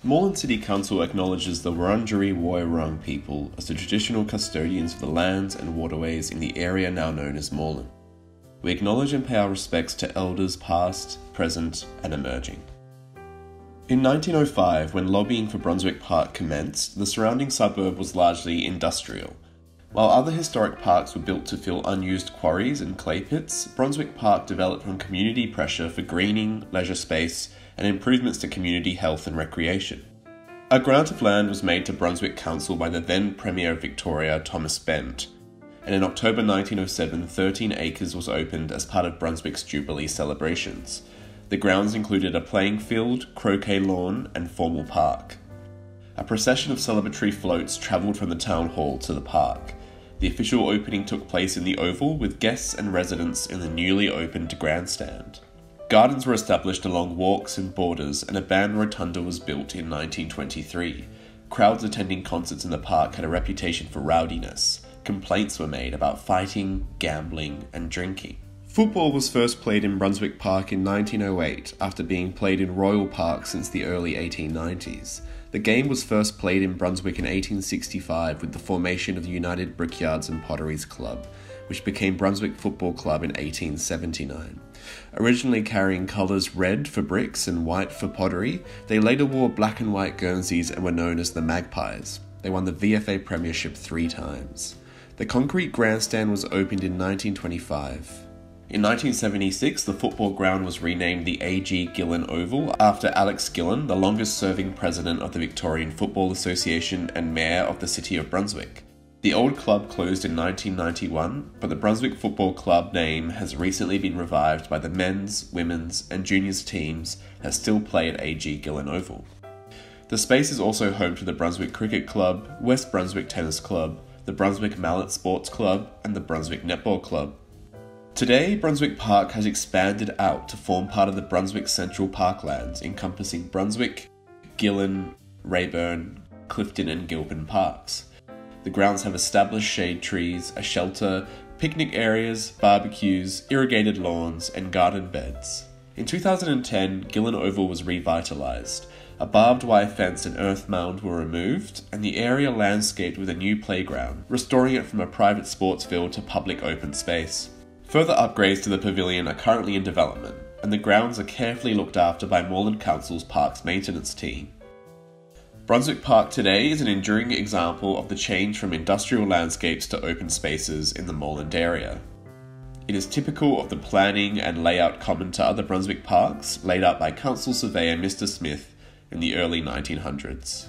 Moreland City Council acknowledges the Wurundjeri Woi-wurrung people as the traditional custodians of the lands and waterways in the area now known as Moreland. We acknowledge and pay our respects to elders past, present, and emerging. In 1905, when lobbying for Brunswick Park commenced, the surrounding suburb was largely industrial. While other historic parks were built to fill unused quarries and clay pits, Brunswick Park developed from community pressure for greening, leisure space, and improvements to community health and recreation. A grant of land was made to Brunswick Council by the then Premier of Victoria, Thomas Bent, and in October 1907, 13 acres was opened as part of Brunswick's Jubilee celebrations. The grounds included a playing field, croquet lawn, and formal park. A procession of celebratory floats travelled from the town hall to the park. The official opening took place in the Oval with guests and residents in the newly opened grandstand. Gardens were established along walks and borders, and a band rotunda was built in 1923. Crowds attending concerts in the park had a reputation for rowdiness. Complaints were made about fighting, gambling, and drinking. Football was first played in Brunswick Park in 1908, after being played in Royal Park since the early 1890s. The game was first played in Brunswick in 1865 with the formation of the United Brickyards and Potteries Club, which became Brunswick Football Club in 1879. Originally carrying colours red for bricks and white for pottery, they later wore black and white Guernseys and were known as the Magpies. They won the VFA Premiership 3 times. The concrete grandstand was opened in 1925. In 1976, the football ground was renamed the A.G. Gillen Oval after Alex Gillen, the longest-serving president of the Victorian Football Association and mayor of the city of Brunswick. The old club closed in 1991, but the Brunswick Football Club name has recently been revived by the men's, women's, and juniors teams that still play at A.G. Gillen Oval. The space is also home to the Brunswick Cricket Club, West Brunswick Tennis Club, the Brunswick Mallet Sports Club, and the Brunswick Netball Club. Today, Brunswick Park has expanded out to form part of the Brunswick Central Parklands, encompassing Brunswick, Gillen, Rayburn, Clifton, and Gilpin parks. The grounds have established shade trees, a shelter, picnic areas, barbecues, irrigated lawns, and garden beds. In 2010, Gillen Oval was revitalised. A barbed wire fence and earth mound were removed, and the area landscaped with a new playground, restoring it from a private sports field to public open space. Further upgrades to the pavilion are currently in development, and the grounds are carefully looked after by Moreland Council's Parks Maintenance team. Brunswick Park today is an enduring example of the change from industrial landscapes to open spaces in the Moreland area. It is typical of the planning and layout common to other Brunswick parks laid out by Council Surveyor Mr. Smith in the early 1900s.